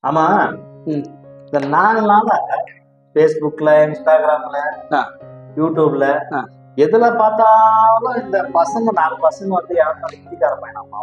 ஆமா. இந்த 4 நாளா பேஸ்புக்ல, இன்ஸ்டாகிராம்ல, யூடியூப்ல எதுல பார்த்தாலும் இந்த பசங்க 4 பசங்க வந்து யாரும் ஹிந்திக்கார பையனாமா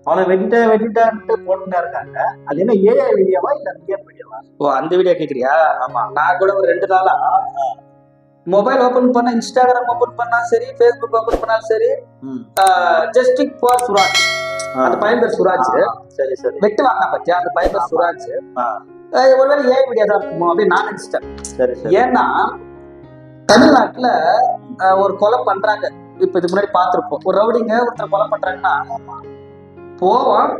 அவனை வெட்டிட்டான்ட்டு போட்டுட்டே இருக்காங்க. அது என்ன ஏஐ வீடியோவா இல்ல ரியல் வீடியோவா? ஓ, அந்த வீடியோ கேக்குறியா? ஆமா, நான் கூட ஒரு 2 நாளா மொபைல் ஓபன் பண்ண, இன்ஸ்டாகிராம் ஓபன் பண்ணா சரி, பேஸ்புக் ஓபன் பண்ணாலும் சரி, ஜஸ்டிக் ஃபார் சுராஜ், அந்த பையன் பேர் சுராஜ். சரி சரி. வெட்டு வாங்கினா பத்தியா, அந்த பையன் பேர் சுராஜ். ஒருவேளை ஏஐ வீடியோ தான் இருக்குமோ அப்படின்னு நான் நினைச்சிட்டேன். சரி சரி. ஏன்னா தமிழ்நாட்டுல ஒரு கொலை பண்றாங்க. இப்ப இதுக்கு முன்னாடி பார்த்திருப்போம். ஒரு ரவுடிங்க ஒருத்தர் கொலை பண்றாங்கன்னா போவான்,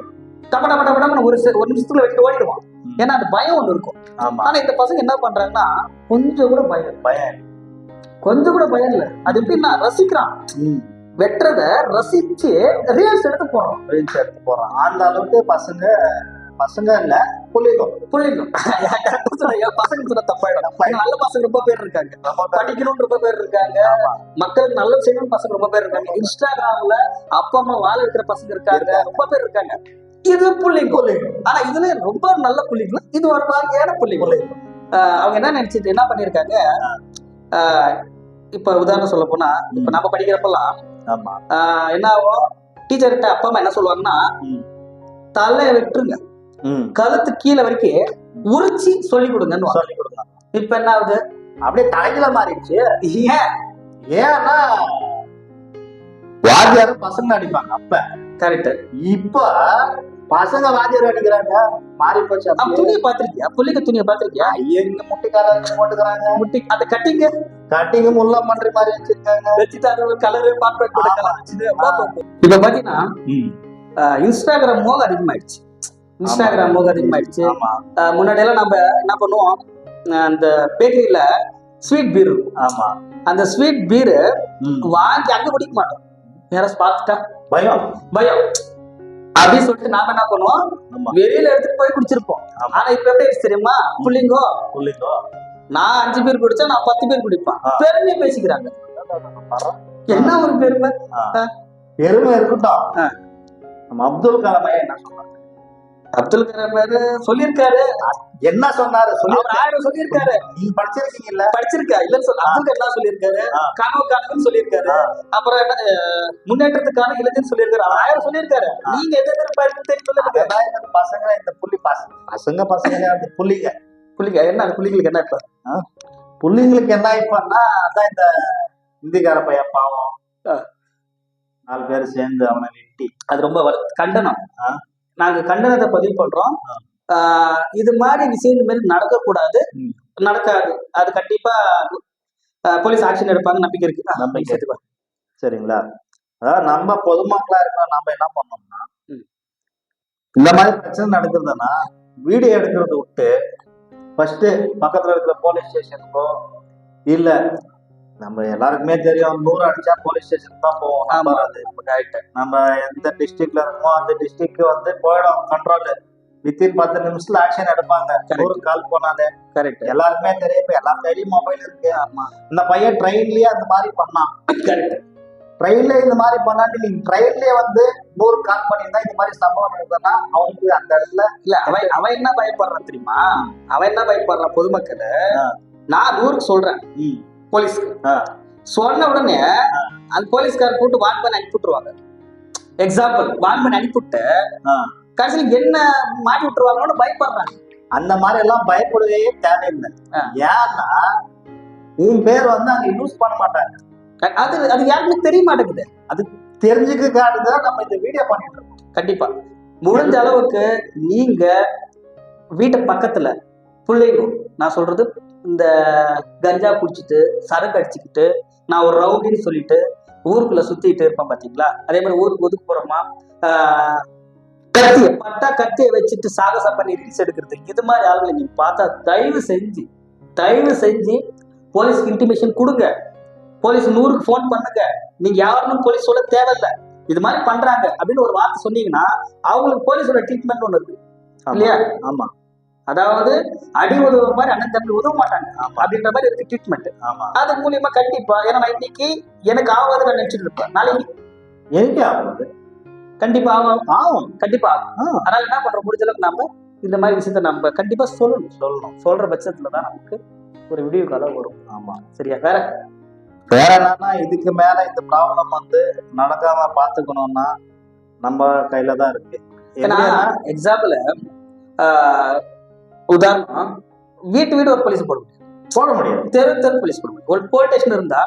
டபடபடபடன்னு ஒரு நிமிஷத்துல வெட்டி ஓடிடுவான். ஏன்னா அந்த பயம் ஒண்ணு இருக்கும். ஆனா இந்த பசங்க என்ன பண்றாங்கன்னா கொஞ்சம் கூட கொஞ்சம் கூட பயம் இல்ல. அது எப்படின்னா ரசிக்கிறான், வெட்டுறத ரசிச்சு ரீல்ஸ் எடுத்து போறான். அந்த அளவுக்கு பசங்க இல்ல புள்ளிக்கும் பசங்க சொன்ன தப்பாயிடும். நல்ல பசங்க ரொம்ப பேர் இருக்காங்க, படிக்கணும்னு ரொம்ப பேர் இருக்காங்க, மக்களுக்கு நல்லது செய்யணும் பசங்க ரொம்ப பேர் இருக்காங்க. இன்ஸ்டாகிராம்ல அப்பா அம்மா வாழ இருக்கிற பசங்க இருக்காங்க, ரொம்ப பேர் இருக்காங்க. இது புள்ளிங்க. ஆனா இதுல ரொம்ப நல்ல புள்ளிங்க, இது ஒரு மாதிரியான புள்ளிங்க. அவங்க என்ன நினைச்சிட்டு என்ன பண்ணிருக்காங்க, இப்ப உதாரணம் சொல்ல போனா, இப்ப நம்ம படிக்கிறப்பெல்லாம் என்ன ஆகும், டீச்சர்கிட்ட அப்பா அம்மா என்ன சொல்லுவாங்கன்னா தலையை வெட்டுருங்க, கழுத்து கீழே வரைக்கும் உரிச்சி சொல்லி கொடுங்கன்னு சொல்லி கொடுங்க. இப்ப என்ன ஆகுது, அப்படியே தலையில மாறிடுச்சு. ஏன்னா வாத்தியாரு பசங்க அடிப்பாங்க அப்ப. கரெக்ட். இப்ப பசங்க வாத்தியார் அடிக்கிறாங்க, மாறி போச்சு. துணியை பாத்திருக்கியா? புள்ளிங்க துணியை பாத்திருக்கியா? எங்க முட்டிக்காரங்க போட்டுக்கிறாங்க, முட்டி அந்த கட்டிங்க முல்ல பண்ற மாதிரி வச்சிருக்காங்க, வச்சுட்டாங்க கலரு பாப்பேட் கூட கலர் வச்சுது. இப்ப பாத்தீங்கன்னா இன்ஸ்டாகிராம் மோகம் அதிகமாயிடுச்சு. முன்னாடி எல்லாம் நம்ம என்ன பண்ணுவோம், அந்த பேக்கரியில ஸ்வீட் பீர், அந்த ஸ்வீட் பீர் வாங்கி அங்க குடிக்க மாட்டோம், யாராவது பார்த்துட்டா பயம் அப்படின்னு சொல்லிட்டு நாம என்ன பண்ணுவோம், வெளியில எடுத்துட்டு போய் குடிச்சிருப்போம். ஆனா இப்ப எப்படி தெரியுமா, புள்ளிங்கோ நான் 5 பேர் குடிச்சா நான் 10 பேர் குடிப்பேன், பெருமையை பேசிக்கிறாங்க. என்ன ஒரு பெருமை இருக்கட்டும். நம்ம அப்துல் கலாம் என்ன சொன்னாரு, அப்துல் கலாம் சொல்லியிருக்காரு. என்ன சொன்னாரு? சொல்லியிருக்காரு. நீங்க படிச்சிருக்கீங்கல்ல? படிச்சிருக்கா இல்லன்னு சொல்ல. அப்துல் என்ன சொல்லியிருக்காரு, கனவு காணுன்னு சொல்லியிருக்காரு. அப்புறம் என்ன முன்னேற்றத்துக்கான இளைஞர் சொல்லியிருக்காரு. 1000 சொல்லியிருக்காரு. நீங்க எது தெரியல. இந்த பசங்க, இந்த புள்ளி பசங்க அந்த புள்ளிங்க என்ன, அந்த புள்ளிங்களுக்கு என்ன இப்ப? புள்ளிங்களுக்கு என்ன இப்பன்னா அதான் இந்த இந்திக்கார பையன் பாவம் 4 பேர் சேர்ந்து அவனை வெட்டி, அது ரொம்ப கண்டனம். நாங்க கண்டனத்தை பதிவு பண்றோம். இது மாதிரி விஷயங்கள் மாதிரி நடக்கக்கூடாது, நடக்காது. அது கண்டிப்பா போலீஸ் ஆக்ஷன் எடுப்பாங்க, நம்பிக்கை இருக்கு. சரிங்களா? அதாவது நம்ம பொதுமக்களா இருக்கோம், நம்ம என்ன பண்ணோம்னா இந்த மாதிரி பிரச்சனை நடக்குதுன்னா வீடியோ எடுக்கிறத விட்டு ஃபர்ஸ்ட் பக்கத்துல இருக்கிற போலீஸ் ஸ்டேஷனுக்கோ, இல்ல நம்ம எல்லாருக்குமே தெரியும் 100 அடிச்சா போலீஸ் ஸ்டேஷன் தான் போவோம். நம்ம எந்த டிஸ்ட்ரிக்ட்ல இருக்கோமோ அந்த டிஸ்ட்ரிக்ட் வந்து போயிடும் கண்ட்ரோல். வித்தின் 10 நிமிஷத்துல ஆக்ஷன் எடுப்பாங்க. 100 கால் போனாலே கரெக்ட். எல்லாருக்குமே தெரியும், இப்ப எல்லா கையிலயும் மொபைல் இருக்கு. இந்த பையன் ட்ரெயின்லயே அந்த மாதிரி பண்ணான். கரெக்ட். ட்ரெயின்ல இந்த மாதிரி பண்ணாட்டி நீங்க ட்ரெயின்லயே வந்து 100 கால் பண்ணியிருந்தா இந்த மாதிரி சம்பவம் நடக்குதுன்னா அவனுக்கு அந்த இடத்துல இல்ல அவன் என்ன பயப்படுறான் தெரியுமா? அவன் என்ன பயப்படுறான், பொதுமக்கள் நான் 100க்கு சொல்றேன் போலீஸ்க்கு சொன்ன உடனே அந்த போலீஸ்கார கூட்டு வான் பண்ணி அனுப்பிவிட்டுருவாங்க. எக்ஸாம்பிள் வான் பண்ணி அனுப்பிவிட்டு கடைசியில் என்ன மாட்டி விட்டுருவாங்கன்னு பயப்படுறாங்க. அந்த மாதிரி எல்லாம் பயப்படவே தேவையில்லை. ஏன்னா உன் பேர் வந்து அங்க யூஸ் பண்ண மாட்டாங்க. அது யாருக்குமே தெரிய மாட்டேங்குது. அது தெரிஞ்சுக்காட்டுதான் நம்ம இந்த வீடியோ பண்ணிட்டு இருக்கோம். கண்டிப்பா முடிஞ்ச அளவுக்கு நீங்க வீட்டு பக்கத்துல பிள்ளைங்க, நான் சொல்றது இந்த கஞ்சா குடிச்சிட்டு சரக்கு அடிச்சுக்கிட்டு நான் ஒரு ரவுடின்னு சொல்லிட்டு ஊருக்குள்ள சுத்திட்டு இருப்பேன் பாத்தீங்களா, அதே மாதிரி ஊருக்கு ஒதுக்கு போறோமா, கத்தியை வச்சுட்டு சாகசம் பண்ணி ரீல்ஸ் எடுக்கிறது, இது மாதிரி ஆளுங்களை நீங்க பார்த்தா தயவு செஞ்சு போலீஸ்க்கு இன்டிமேஷன் கொடுங்க. போலீஸ் 100க்கு போன் பண்ணுங்க. நீங்க யாருன்னு போலீஸ் சொல்ல தேவையில்லை. இது மாதிரி பண்றாங்க அப்படின்னு ஒரு வார்த்தை சொன்னீங்கன்னா அவங்களுக்கு போலீஸோட ட்ரீட்மெண்ட் ஒண்ணு இருக்கு இல்லையா? ஆமா. அதாவது அடி உதவுற மாதிரி அண்ணன் தம்பி உதவ மாட்டாங்க அப்படின்ற மாதிரி இருக்கு ட்ரீட்மெண்ட். அது மூலியமா கண்டிப்பா, ஏன்னா நான் இன்னைக்கு எனக்கு ஆகாது நான் நினைச்சிட்டு இருப்பேன், நாளைக்கு எனக்கு ஆகுது, கண்டிப்பா ஆகும். கண்டிப்பா ஆகும். அதனால என்ன பண்றோம், முடிஞ்ச அளவுக்கு நாம இந்த மாதிரி விஷயத்த நம்ம கண்டிப்பா சொல்லணும். சொல்ற பட்சத்துல தான் நமக்கு ஒரு விடிவு காலம் வரும். ஆமா, சரியா? வேற என்னன்னா, இதுக்கு மேல இந்த ப்ராப்ளம் நடக்காம பாத்துக்கணும்னா நம்ம கையில தான் இருக்கு. எக்ஸாம்பிள் உதாரணம், வீடு ஒரு போலீஸ் போட முடியாது. தெரு போலீஸ் போட முடியும். ஒரு போலீஸ் ஸ்டேஷன் இருந்தா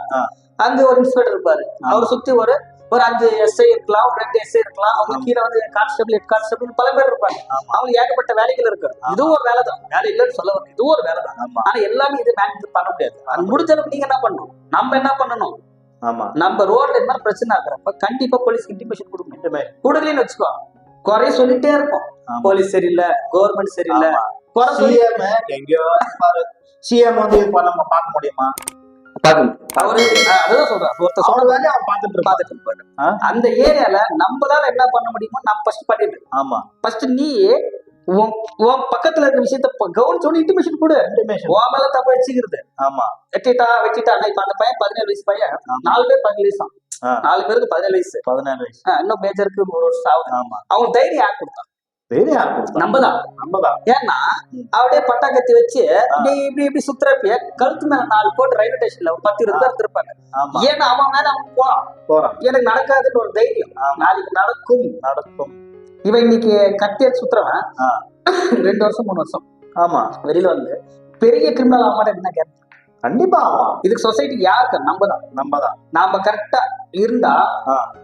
அங்க ஒரு இன்ஸ்பெக்டர் இருப்பாரு. அவர் சுத்தி ஒரு 5 SI இருக்கலாம், 2 SI இருக்கலாம். அவங்க கீழே கான்ஸ்டபிள், ஹெட் கான்ஸ்டபிள் பல பேர் இருப்பாங்க. அவங்களுக்கு ஏகப்பட்ட வேலைகள் இருக்கு. இதுவும் ஒரு வேலை தான், வேலை இல்லைன்னு சொல்ல வரேன், இதுவும் ஒரு வேலை தான். ஆனா எல்லாமே இது மேனேஜ் பண்ண முடியாது. அது முடிஞ்ச அளவுக்கு நீங்க என்ன பண்ணணும், நம்ம என்ன பண்ணணும், நம்ம ரோட்ல இந்த மாதிரி பிரச்சனை ஆகுறப்ப கண்டிப்பா போலீஸ்க்கு இன்டிமேஷன் கொடுக்கணும். கொடுக்கலன்னு வச்சுக்கோ, குறைய சொல்லிட்டே இருக்கும். போலீஸ் சரியில்லை, கவர்மெண்ட் சரியில்லை, எங்கேயோ சிஎம் நம்ம பார்க்க முடியுமா? அவரு அதான் சொல்றாரு, ஒருத்தர் சொல்ற வேலையை அவர் பார்த்துட்டு இருப்பாரு. அந்த ஏரியால நம்மளால என்ன பண்ண முடியுமோ நம்ம ஃபர்ஸ்ட் பண்ணிட்டு. ஆமா, ஃபர்ஸ்ட் நீ உன் பக்கத்துல இருக்க விஷயத்த கவனிச்சோன்னு இன்டிமேஷன் கொடு. உன் மேல தப்ப வச்சுக்கிறது. ஆமா, வெட்டிட்டா இப்ப அந்த பையன் 17 வயசு பையன், 4 பேர் 17 வயசு தான். 4 பேருக்கு 17 வயசு. இன்னும் மேஜருக்கு 1 வருஷம் ஆகுது. அவங்க தைரியம் யார் கொடுத்தான்? நம்மதான். ஏன்னா அப்படியே பட்டாக்கத்தி வச்சு இப்படி சுத்துறப்ப கழுத்து மேல 4 போட்டு ரயில்வே ஸ்டேஷன்ல 10 பேர் எடுத்திருப்பாங்க. ஏன்னா அவன் மேல அவன் போறான். எனக்கு நடக்காதுன்னு ஒரு தைரியம். நாளைக்கு நடக்கும். இவன் இன்னைக்கு கத்தி எடுத்து சுத்துறவன் 2 வருஷம் 3 வருஷம் ஆமா வெளியில பெரிய கிரிமினல் ஆக மாட்டேன். என்ன கேட்க கண்டிப்பா இதுக்கு சொசைட்டிக்கு யாருக்கு? நம்மதான். நாம கரெக்டா இருந்தா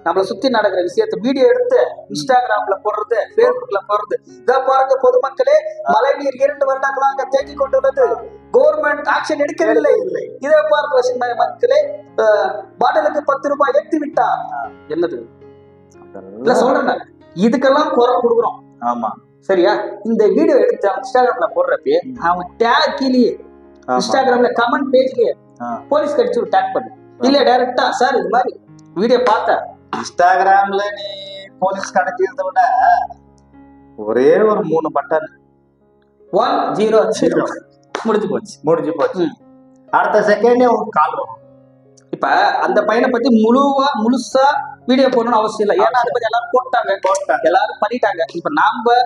நம்மள சுத்தி நடக்கிற விஷயத்த வீடியோ எடுத்து இன்ஸ்டாகிராம்ல போடுறது, பேஸ்புக்ல போடுறது. இதை பாருங்க பொதுமக்களே, மழை நீர் 2 வருடங்களாக தேங்கி கொண்டுள்ளது, கவர்மெண்ட் ஆக்ஷன் எடுக்கவில்லை. இதை பார்க்க மக்களே, பாட்டிலுக்கு 10 ரூபாய் ஏற்றி விட்டார். என்னது இல்ல சொல்றேன், இதுக்கெல்லாம் குரல் கொடுக்குறோம். ஆமா, சரியா? இந்த வீடியோ எடுத்து இன்ஸ்டாகிராம்ல போடுறப்ப அவன் டேக் கீழே இன்ஸ்டாகிராம்ல கமெண்ட் பேஜ்லயே போலீஸ் கடிச்சு டேக் பண்ணு, இல்ல டைரக்டா சார் இது மாதிரி வீடியோ பார்த்தேன். இன்ஸ்டாகிராம்ல நீ போலீஸ் கடிக்கிறத விட ஒரே ஒரு 3 பட்டன் 100 முடிஞ்சு போச்சு. அடுத்த செகண்டே ஒரு கால் வரும். இப்ப அந்த பையனை பத்தி முழுசா வீடியோ போடணும்னு அவசியம் இல்லை. ஏன்னா அதை பத்தி எல்லாரும் போட்டாங்க, எல்லாரும் பண்ணிட்டாங்க. இப்ப நாம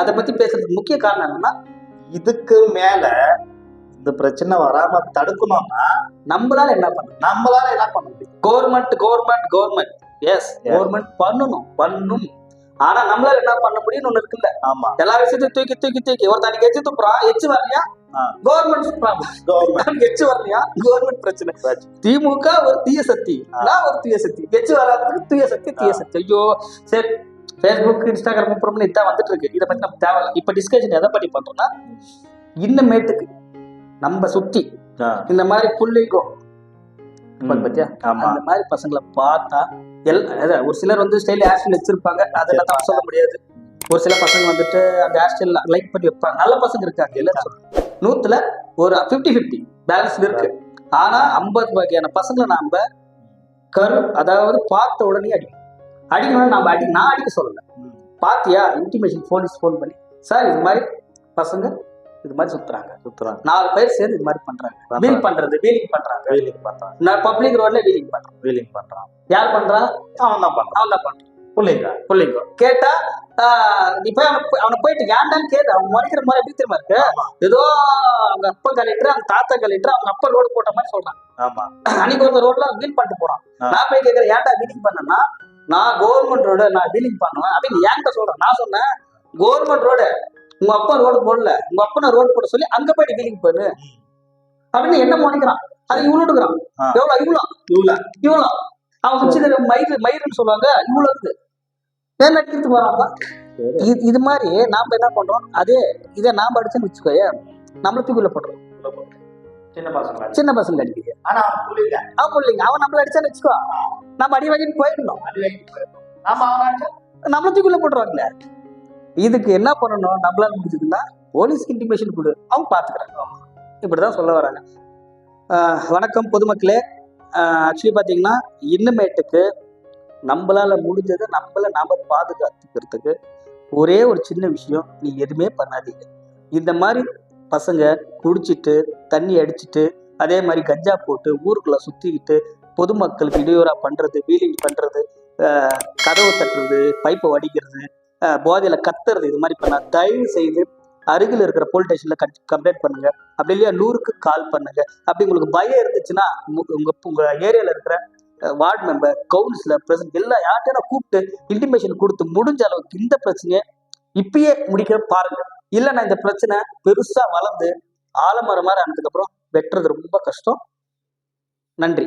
அதை பத்தி பேசுறதுக்கு முக்கிய காரணம் என்னன்னா, இதுக்கு மேல இந்த பிரச்சனை வராம தடுக்கணும்னா நம்மளால என்ன பண்ண முடியும்? கவர்மெண்ட் எஸ், கவர்மெண்ட் பண்ணும். ஆனா நம்மளால என்ன பண்ண முடியும்னு ஒண்ணு இருக்குல்ல. ஆமா, எல்லா விஷயத்தையும் தூக்கி ஒருத்தன் எச்சு துப்புறான், எச்சு வரலையா கவர்மெண்ட் ப்ராப்ளம், எச்சு வரலையா கவர்மெண்ட் பிரச்சனை. திமுக ஒரு தீய சக்தி, நான் ஒரு தீய சக்தி, எச்சு வராதுக்கு தீய சக்தி. ஐயோ சரி, Facebook, Instagram இதான் வந்துட்டு இருக்கு. இதை பத்தி நம்ம தேவையில்லை. இப்ப டிஸ்கஷன் எதை பத்தி பண்றோம்னா, இன்னமேட்டுக்கு நம்ம சுத்தி இந்த மாதிரி புள்ளிங்கோ பத்தியா அந்த மாதிரி பசங்களை பார்த்தா ஒரு சிலர் ஸ்டைல் ஹேர் வச்சிருப்பாங்க, அதெல்லாம் தான் சொல்ல முடியாது. ஒரு சில பசங்க அந்த ஹேர் ஸ்டைல் லைக் பண்ணி வைப்பாங்க. நல்ல பசங்க இருக்காங்க, இல்லைன்னு சொல்றேன். 100ல ஒரு 50-50 பேலன்ஸ் இருக்கு. ஆனா 50 வகையான பசங்களை நாம அதாவது பார்த்த உடனே அடிக்கணும். நான் அடிக்க சொல்லல, பாத்தியா இன்டிமேஷன் போன் பண்ணி, சார் இது மாதிரி பசங்க இது மாதிரி சுத்துறாங்க 4 பேர் சேர்ந்து இது மாதிரி பண்றாங்க, வீலிங் பண்றாங்க. நான் பப்ளிக் ரோட்ல வீலிங் பண்றான். யார் பண்றா? அவன் தான் பண்றான். புள்ளிங்க கேட்டா நீ போய் அவனை போயிட்டு ஏன்டான்னு கேட்டு அவன் மறைக்கிற மாதிரி எப்படி தெரியுமா இருக்கு? ஏதோ அவங்க அப்பா கலெக்டர், அவங்க தாத்தா கலெக்டர், அவங்க அப்பா ரோடு போட்ட மாதிரி சொல்றான். அன்னைக்கு ஒரு ரோட்ல வீல் பண்ணிட்டு போறான். நான் போய் கேட்கிறேன், ஏன்டா வீலிங் பண்ணனா? நான் கவர்மெண்ட் ரோடு நான் வீலிங் பண்ணுவேன் அப்படின்னு ஏன்ட்ட சொல்றேன். நான் சொன்னேன், கவர்மெண்ட் ரோடு உங்க அப்பா ரோடு போடல, உங்க அப்பா நான் ரோடு போட சொல்லி அங்க போயிட்டு வீலிங் பண்ணு அப்படின்னு என்ன மoniக்கிறான். அது இவ்வளோடுக்குறான். இவ்வளோ அவன் சுற்றி மயிருன்னு சொல்லுவாங்க. இவ்வளவு இருக்கு வேலை எடுத்துட்டு வராங்க. இது மாதிரி நாம என்ன பண்றோம், இதை நாம அடிச்சுன்னு வச்சுக்கோய, நம்மள தூக்கில போடுறோம். சின்ன பசங்க அடிக்குது. அவன் பிள்ளைங்க அவன் நம்மள அடிச்சான்னு வச்சுக்கோ, நம்ம அடி வாங்கிட்டு போயிடணும். நம்மள தூக்கில போட்டுருவாங்களே. இதுக்கு என்ன பண்ணணும், நம்மளால முடிஞ்சதுன்னா போலீஸ்க்கு இன்டிமேஷன் கொடு, அவங்க பாத்துக்கிறாங்க. இப்படிதான் சொல்ல வராங்க. வணக்கம் பொதுமக்களே. ஆக்சுவலி பாத்தீங்கன்னா இன்னமேட்டுக்கு நம்மளால முடிஞ்சதை நாம பாதுகாத்துக்கிறதுக்கு ஒரே ஒரு சின்ன விஷயம், நீ எதுவுமே பண்ணாதீங்க. இந்த மாதிரி பசங்க குடிச்சிட்டு தண்ணி அடிச்சுட்டு அதே மாதிரி கஞ்சா போட்டு ஊருக்குள்ள சுத்திக்கிட்டு பொதுமக்களுக்கு இடையூறா பண்றது, வீலிங் பண்றது, கதவு தட்டுறது, பைப்பை வடிக்கிறது, போதையில கத்துறது, இது மாதிரி பண்ணா தயவு செய்து அருகில் இருக்கிற போலீஸ் ஸ்டேஷன்ல கம்ப்ளைண்ட் பண்ணுங்க. அப்படி இல்லையா 100க்கு கால் பண்ணுங்க. அப்படி உங்களுக்கு பயம் இருந்துச்சுன்னா உங்க ஏரியால இருக்கிற வார்டு மெம்பர், கவுன்சிலர், பிரசிடென்ட் எல்லாம் யார்கிட்ட கூப்பிட்டு இன்டிமேஷன் கொடுத்து முடிஞ்ச அளவுக்கு இந்த பிரச்சனையை இப்பயே முடிக்க பாருங்க. இல்லைன்னா இந்த பிரச்சனை பெருசா வளர்ந்து ஆலமரம் மாதிரி ஆனதுக்கு அப்புறம் வெட்டுறது ரொம்ப கஷ்டம். நன்றி.